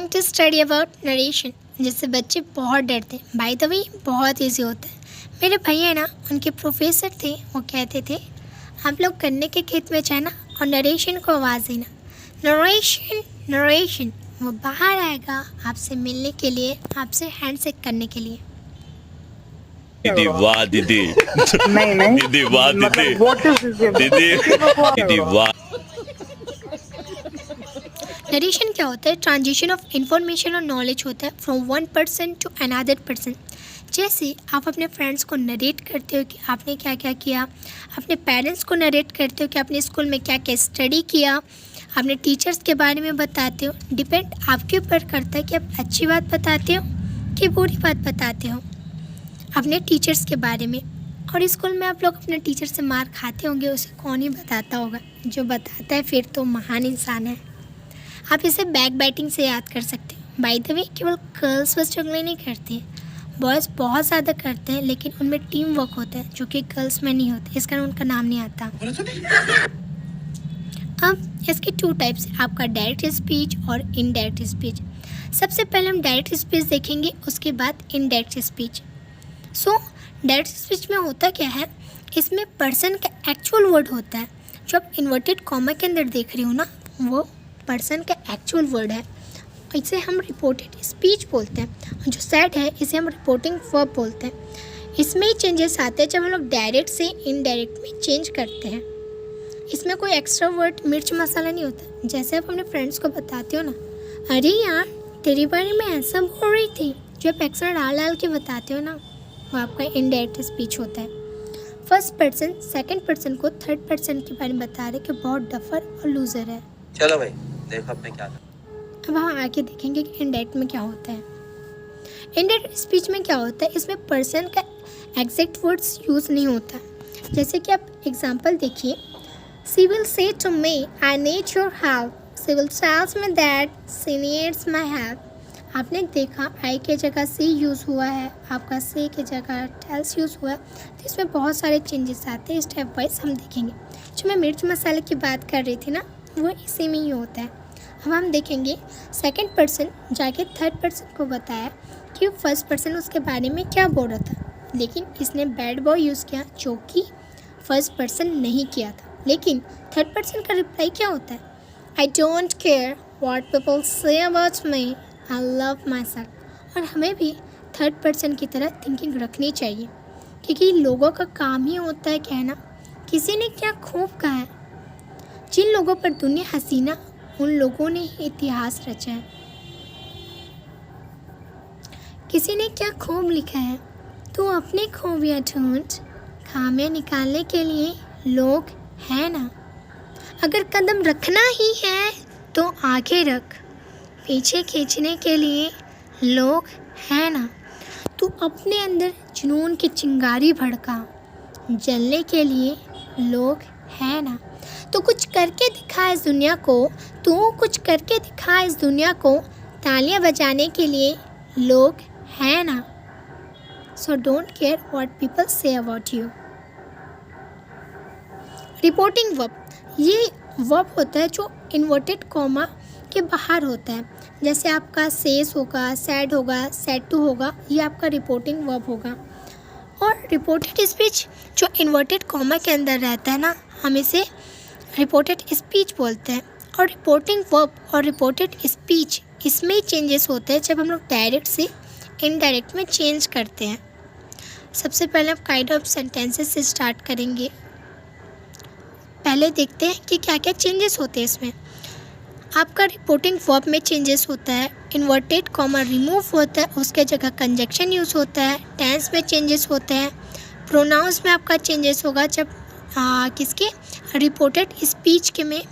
Going to study about narration, जिससे बच्चे बहुत डरते हैं। बाय द वे बहुत ईजी होता है। मेरे भैया ना, उनके प्रोफेसर थे, वो कहते थे आप लोग गन्ने के खेत में जाना और नरेशन को आवाज़ देना, नरेशन नरेशन। वो बाहर आएगा आपसे मिलने के लिए, आपसे हैंड शेक करने के लिए। दीदी वाह दीदी। नहीं नहीं दीदी वाह दीदी। What is this? दीदी वाह। नरेशन क्या होता है? ट्रांजिशन ऑफ इंफॉर्मेशन और नॉलेज होता है from one person to another person. जैसे आप अपने फ्रेंड्स को नरेट करते हो कि आपने क्या क्या किया, अपने पेरेंट्स को नरेट करते हो कि आपने स्कूल में क्या क्या स्टडी किया, अपने टीचर्स के बारे में बताते हो। डिपेंड आपके ऊपर करता है कि आप अच्छी बात बताते हो कि बुरी बात बताते हो अपने टीचर्स के बारे में। और स्कूल में आप लोग अपने टीचर से मार खाते होंगे, उसे कौन ही बताता होगा? जो बताता है फिर तो महान इंसान है। आप इसे बैक बैटिंग से याद कर सकते हो। बाय द वे केवल गर्ल्स बस चुगली नहीं करती, बॉयज़ बहुत ज़्यादा करते हैं, लेकिन उनमें टीम वर्क होता है जो कि गर्ल्स में नहीं होता, इस कारण उनका नाम नहीं आता। अब इसके टू टाइप्स हैं, आपका डायरेक्ट स्पीच और इनडायरेक्ट स्पीच। सबसे पहले हम डायरेक्ट स्पीच देखेंगे, उसके बाद indirect speech. So direct speech में होता क्या है, इसमें पर्सन का एक्चुअल वर्ड होता है। जो आप इन्वर्टेड कॉमा के अंदर देख रहे हो ना, वो पर्सन का एक्चुअल वर्ड है। इसे हम रिपोर्टेड स्पीच बोलते हैं। जो सेड है इसे हम रिपोर्टिंग वर्ब बोलते हैं। इसमें ही चेंजेस आते हैं जब हम लोग डायरेक्ट से इनडायरेक्ट में चेंज करते हैं। इसमें कोई एक्स्ट्रा वर्ड मिर्च मसाला नहीं होता। जैसे आप अपने फ्रेंड्स को बताते हो ना, अरे यार तेरे बारे में ऐसा बोल रही थी, जो आप एक्स्ट्रा डाल डाल के बताते हो ना, वो आपका इनडायरेक्ट स्पीच होता है। फर्स्ट पर्सन सेकंड पर्सन को थर्ड पर्सन के बारे में बता रहे कि बहुत डफर और लूज़र है। चलो भाई देखो अपने क्या। अब हम आगे देखेंगे कि इनडायरेक्ट में क्या होता है। इनडायरेक्ट स्पीच में क्या होता है, इसमें पर्सन का एग्जैक्ट वर्ड्स यूज़ नहीं होता। जैसे कि आप एग्जांपल देखिए, she will say to me I need your help, she will tells me that she needs my help. आपने देखा आई के जगह सी यूज़ हुआ है, आपका से के जगह टेल्स यूज़ हुआ है, तो इसमें बहुत सारे चेंजेस आते हैं। स्टेप वाइज हम देखेंगे। जो मैं मिर्च मसाले की बात कर रही थी ना, वो इसी में ही होता है। अब हम देखेंगे सेकंड पर्सन जाके थर्ड पर्सन को बताया कि फर्स्ट पर्सन उसके बारे में क्या बोल रहा था, लेकिन इसने बैड बॉय यूज़ किया जो कि फर्स्ट पर्सन नहीं किया था। लेकिन थर्ड पर्सन का रिप्लाई क्या होता है, I don't care what people say about me, I love my self. और हमें भी थर्ड पर्सन की तरह थिंकिंग रखनी चाहिए, क्योंकि लोगों का काम ही होता है कहना किसी ने क्या खूब कहा है। जिन लोगों पर दुनिया हसीना, उन लोगों ने ही इतिहास रचा है। किसी ने क्या खूब लिखा है, तू अपनी खूबियाँ ढूंढ, खामियाँ निकालने के लिए लोग हैं ना। अगर कदम रखना ही है तो आगे रख, पीछे खींचने के लिए लोग हैं ना। तू अपने अंदर जुनून की चिंगारी भड़का, जलने के लिए लोग हैं ना। तो कुछ करके दिखा इस दुनिया को, तू कुछ करके दिखा इस दुनिया को, तालियां बजाने के लिए लोग हैं ना। So don't care what people say about you. Reporting verb, ये वर्ब होता है जो इन्वर्टेड कॉमा के बाहर होता है। जैसे आपका सेज होगा, सैड होगा, सैड टू होगा, ये आपका रिपोर्टिंग वर्ब होगा। और रिपोर्टेड स्पीच जो इन्वर्टेड कॉमा के अंदर रहता है ना, हम इसे रिपोर्टेड स्पीच बोलते हैं। और रिपोर्टिंग वर्ब और रिपोर्टेड स्पीच, इसमें ही चेंजेस होते हैं जब हम लोग डायरेक्ट से इनडायरेक्ट में चेंज करते हैं। सबसे पहले हम काइंड ऑफ सेंटेंसेस से स्टार्ट करेंगे। पहले देखते हैं कि क्या क्या चेंजेस होते हैं इसमें। आपका रिपोर्टिंग वर्ब में चेंजेस होता है, इन्वर्टेड कॉमा रिमूव होता है, उसके जगह कंजक्शन यूज़ होता है, टेंस में चेंजेस होते हैं, प्रोनाउंस में आपका चेंजेस होगा जब किसके रिपोर्टेड स्पीच के में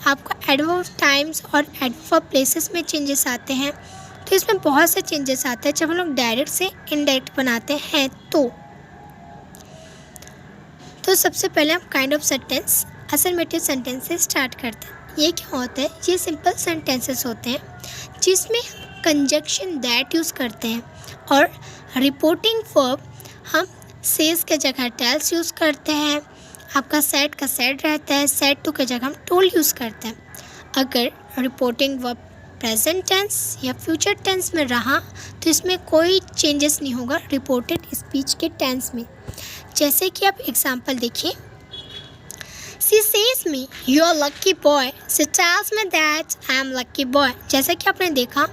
आपका एडवर्ब टाइम्स और एडवर्ब प्लेसेस में चेंजेस आते हैं। तो इसमें बहुत से चेंजेस आते हैं जब हम लोग डायरेक्ट से इनडायरेक्ट बनाते हैं। तो सबसे पहले हम kind of sentence affirmative sentence से स्टार्ट करते हैं। ये क्या होता है, ये सिंपल सेंटेंसेस होते हैं जिसमें हम कंजक्शन दैट यूज़ करते हैं। और रिपोर्टिंग वर्ब हम सेज के जगह टेल्स यूज़ करते हैं। आपका सेड का सेड रहता है, सेड टू के जगह हम टोल्ड यूज़ करते हैं। अगर रिपोर्टिंग वर्ब प्रेजेंट टेंस या फ्यूचर टेंस में रहा तो इसमें कोई चेंजेस नहीं होगा रिपोर्टेड स्पीच के टेंस में। जैसे कि आप एग्जांपल देखिए, she says me you are lucky boy, she tells me that I am lucky boy. जैसा कि आपने देखा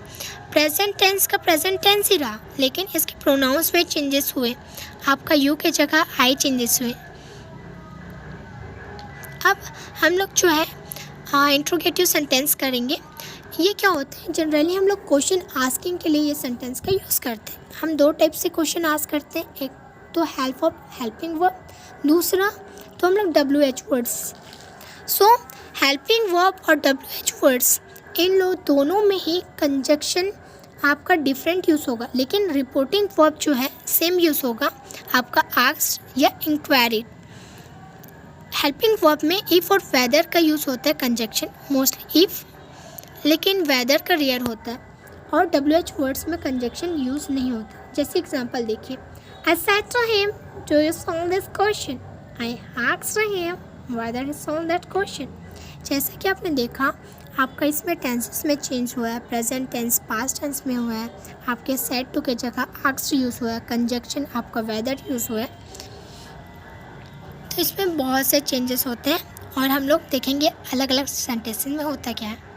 प्रेजेंट टेंस का प्रेजेंट टेंस ही रहा, लेकिन इसके प्रोनाउंस में चेंजेस हुए, आपका यू के जगह आई चेंजेस हुए। अब हम लोग जो है इंट्रोगेटिव सेंटेंस करेंगे। ये क्या होता है, जनरली हम लोग क्वेश्चन आस्किंग के लिए ये सेंटेंस का यूज़ करते हैं। हम दो टाइप से क्वेश्चन आस्क करते हैं, एक तो हेल्पिंग वर्ब, दूसरा तो हम लोग WH वर्ड्स। सो हेल्पिंग वर्ब और WH वर्ड्स इन दोनों में ही कंजक्शन आपका डिफरेंट यूज़ होगा, लेकिन रिपोर्टिंग वर्ब जो है सेम यूज़ होगा, आपका आस्क्ड या इंक्वायरीड। हेल्पिंग वर्ब में इफ़ और वेदर का यूज़ होता है कंजक्शन, मोस्टली इफ़, लेकिन वेदर का रेयर होता है। और WH वर्ड्स में कंजक्शन यूज़ नहीं होता। जैसे एग्जांपल देखिए, I said to him, do you solve this question? I asked him whether he solved that question. जैसा कि आपने देखा आपका इसमें टेंसेस में चेंज हुआ है, प्रेजेंट टेंस पास्ट टेंस में हुआ है, आपके सेड टू के जगह आस्क्ड यूज़ हुआ है, कंजक्शन आपका वेदर यूज़ हुआ है। तो इसमें बहुत से चेंजेस होते हैं और हम लोग देखेंगे अलग अलग सेंटेंसेस में होता क्या है।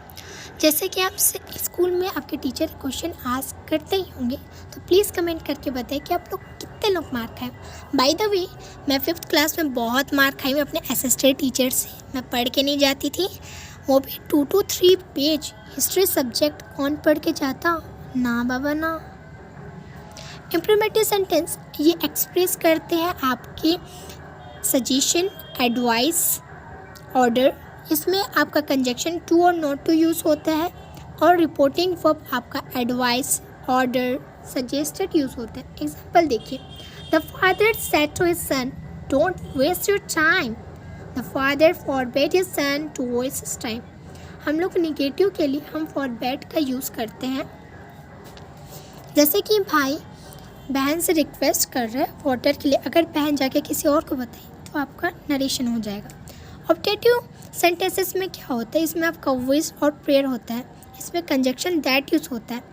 जैसे कि आप स्कूल में आपके टीचर क्वेश्चन आस्क करते ही होंगे, तो प्लीज़ कमेंट करके बताएं कि आप लोग कितने लोग मार खाए। बाय द वे, मैं 5th क्लास में बहुत मार खाई हूँ अपने असिस्टेंट टीचर से। मैं पढ़ के नहीं जाती थी, वो भी 2 to 3 पेज हिस्ट्री सब्जेक्ट कौन पढ़ के जाता, ना बाबा ना। इम्प्लीमेंटिव सेंटेंस ये एक्सप्रेस करते हैं आपके सजेशन, एडवाइस, ऑर्डर। इसमें आपका कंजक्शन टू और नॉट टू यूज़ होता है, और रिपोर्टिंग वर्ब आपका एडवाइस, ऑर्डर, सजेस्टेड यूज़ होता है। एग्जांपल देखिए, the father said to his son don't waste your time, the father forbade his son to waste his time. हम लोग निगेटिव के लिए हम फॉरबेड का यूज़ करते हैं। जैसे कि भाई बहन से रिक्वेस्ट कर रहे हैं वाटर के लिए, अगर बहन जाके किसी और को बताए तो आपका नरेशन हो जाएगा। ऑब्जेक्टिव सेंटेंसेस में क्या होता है, इसमें आपका विश और प्रेयर होता है, इसमें कंजक्शन दैट यूज़ होता है।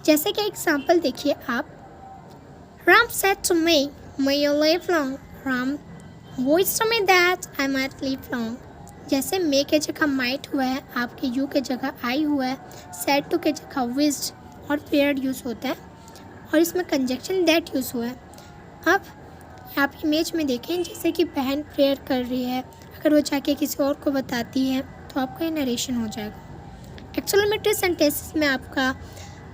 जैसे कि एग्जांपल देखिए आप, Ram said to me may you live long, Ram wish to me that I might live long. जैसे मे के जगह माइट हुआ है, आपके यू के जगह आई हुआ है, सेड टू के जगह विश्ड और प्रेयर यूज़ होता है, और इसमें कंजक्शन दैट यूज़ हुआ है। अब आप इमेज में देखें, जैसे कि बहन प्रेयर कर रही है, अगर वो जाके किसी और को बताती है तो आपका ये नरेशन हो जाएगा। एक्सक्लेमेटरी सेंटेंसेस में आपका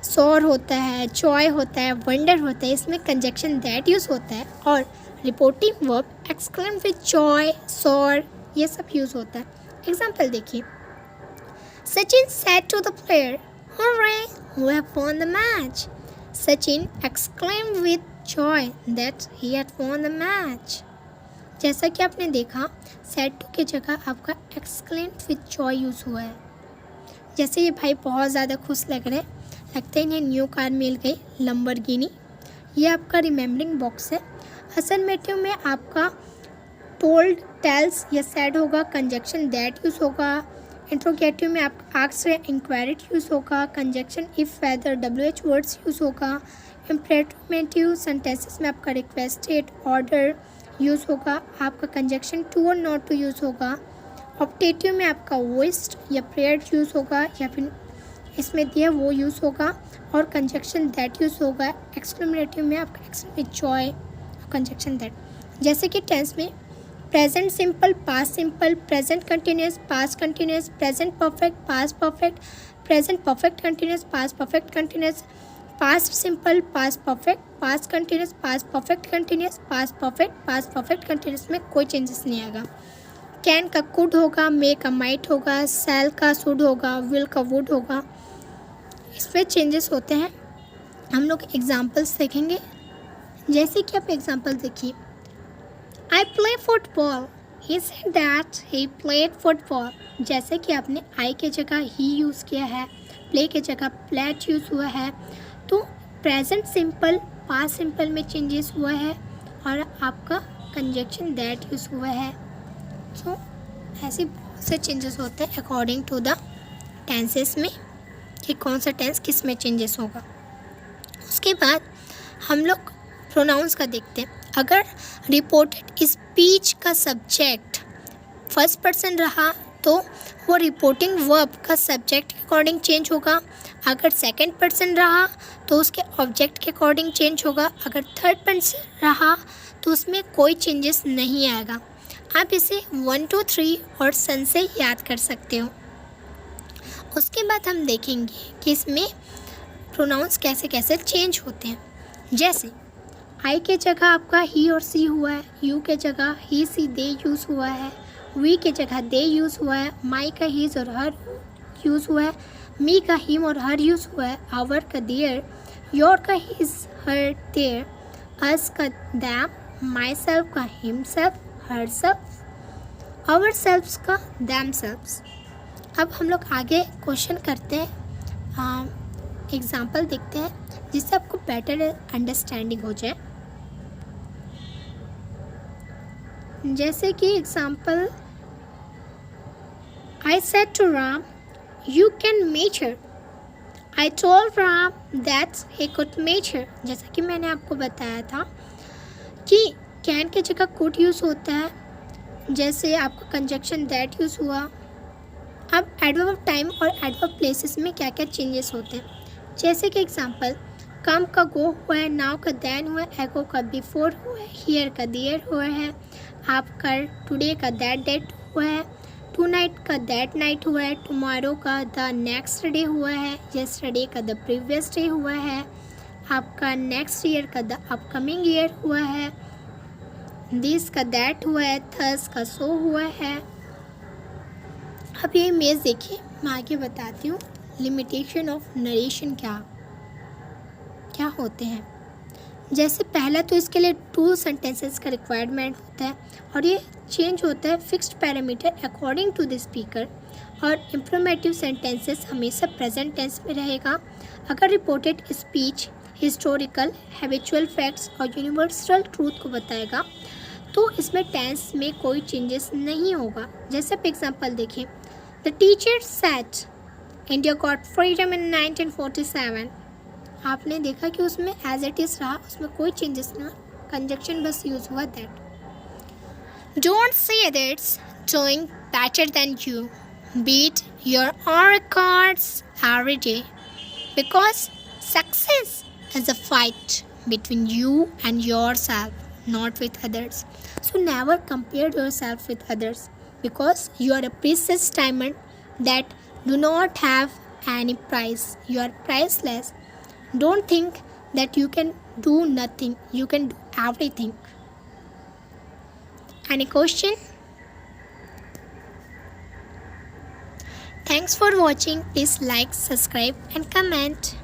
सॉर होता है, जॉय होता है, वंडर होता है, इसमें कंजक्शन दैट यूज़ होता है, और reporting verb exclaim with joy, sorrow, ये सब यूज़ होता है। एग्जाम्पल देखिए, Sachin said to the player, "Hooray, we have won the match." Sachin exclaimed with joy that he had won the match. जैसा कि आपने देखा सेड टू की जगह आपका exclaimed with joy यूज़ हुआ है। जैसे ये भाई बहुत ज़्यादा खुश लग रहे हैं, लगता है इन्हें न्यू कार मिल गई, लंबरगिनी। ये आपका रिमेम्बरिंग बॉक्स है। असर्मेटिव में आपका टोल्ड, टेल्स या सेड होगा, कंजक्शन दैट यूज़ होगा। इंट्रोगेटिव में आप आस्क्ड या इंक्वायरीड यूज़ होगा, conjunction if, whether, WH words use होगा। इम्परेटिव सेंटेंसेस में आपका रिक्वेस्टेड, ऑर्डर यूज़ होगा, आपका कंजक्शन टू और नॉट टू यूज़ होगा। ऑप्टेटिव में आपका विश्ड या प्रेयर्ड यूज़ होगा, या फिर इसमें दिया वो यूज़ होगा, और कंजक्शन दैट यूज़ होगा। एक्सक्लेमेटिव में आपका exclaim with Joy, conjunction that. जैसे कि टेंस में present simple, past simple, present continuous, past continuous, present perfect, past perfect, present perfect continuous, past perfect continuous, past simple, past perfect, past continuous, past perfect continuous, past perfect, past perfect continuous में कोई changes नहीं आएगा। Can का could होगा, मे का might होगा, cell का should होगा, विल का वुड होगा, इसमें चेंजेस होते हैं। हम लोग एग्जाम्पल्स देखेंगे। जैसे कि आप एग्जाम्पल देखिए, I play football. He said that he played football. जैसे कि आपने I के जगह he यूज़ किया है, play के जगह played यूज़ हुआ है, तो प्रेजेंट सिंपल, पास्ट सिंपल में चेंजेस हुआ है, और आपका कंजक्शन दैट यूज़ हुआ है। तो ऐसे बहुत से चेंजेस होते हैं अकॉर्डिंग टू द टेंसेस में। कि कौन सा टेंस किस में चेंजेस होगा। उसके बाद हम लोग प्रोनाउंस का देखते हैं। अगर रिपोर्टेड स्पीच का सब्जेक्ट फर्स्ट पर्सन रहा तो वो रिपोर्टिंग वर्ब का सब्जेक्ट के अकॉर्डिंग चेंज होगा। अगर सेकंड पर्सन रहा तो उसके ऑब्जेक्ट के अकॉर्डिंग चेंज होगा। अगर थर्ड पर्सन रहा तो उसमें कोई चेंजेस नहीं आएगा। आप इसे 1 2 3 और सन से याद कर सकते हो। उसके बाद हम देखेंगे कि इसमें प्रोनाउंस कैसे कैसे चेंज होते हैं। जैसे आई के जगह आपका ही और सी हुआ है, यू के जगह ही सी दे यूज़ हुआ है, वी के जगह दे यूज़ हुआ है, माई का हीज और हर यूज़ हुआ है, मी का हिम और हर यूज़ हुआ है, आवर का देयर, योर का हिज हर देयर, अस का दैम, माई सेल्फ का himself herself, ourselves का दैम सेल्फ्स। अब हम लोग आगे क्वेश्चन करते हैं, एग्जाम्पल देखते हैं जिससे आपको बेटर अंडरस्टैंडिंग हो जाए। जैसे कि example, I said to Ram, you can measure. I told Ram that he could measure. जैसा कि मैंने आपको बताया था कि can के जगह could यूज़ होता है, जैसे आपका कंजक्शन that यूज़ हुआ। अब एडवर्ब ऑफ टाइम और एडवर्ब प्लेसेस में क्या क्या चेंजेस होते हैं। जैसे कि एग्जांपल, कम का गो हुआ है, नाउ का दैन हुआ है, एगो का बिफोर हुआ है, हियर का दियर हुआ है, आपका टुडे का दैट डेट हुआ है, टू नाइट का दैट नाइट हुआ है, टुमारो का द नेक्स्ट डे हुआ है, यस्टरडे का द प्रीवियस डे हुआ है, आपका नेक्स्ट ईयर का द अपकमिंग ईयर हुआ है, दिस का दैट हुआ है, थर्स का सो हुआ है। अब ये इमेज देखिए, मैं आगे बताती हूँ लिमिटेशन ऑफ नरेशन क्या होते हैं। जैसे पहला तो इसके लिए 2 सेंटेंसेस का रिक्वायरमेंट होता है और ये चेंज होता है fixed parameter according to the speaker. और इंफॉर्मेटिव सेंटेंसेस हमेशा प्रेजेंट टेंस में रहेगा। अगर reported speech historical, habitual facts और यूनिवर्सल ट्रूथ को बताएगा तो इसमें टेंस में कोई चेंजेस नहीं होगा। जैसे आप एग्जांपल देखें, the teacher said India got freedom इन 1947। आपने देखा कि उसमें एज इट इज़ रहा, उसमें कोई चेंजेस ना, कंजक्शन बस यूज़ हुआ that. Don't say that's doing better than you, beat your own records every day, because success is a fight between you and yourself, not with others. So never compare yourself with others, because you are a precious diamond that do not have any price. You are priceless. Don't think that you can do nothing. You can do everything. Any question? Thanks for watching. Please like, subscribe and comment.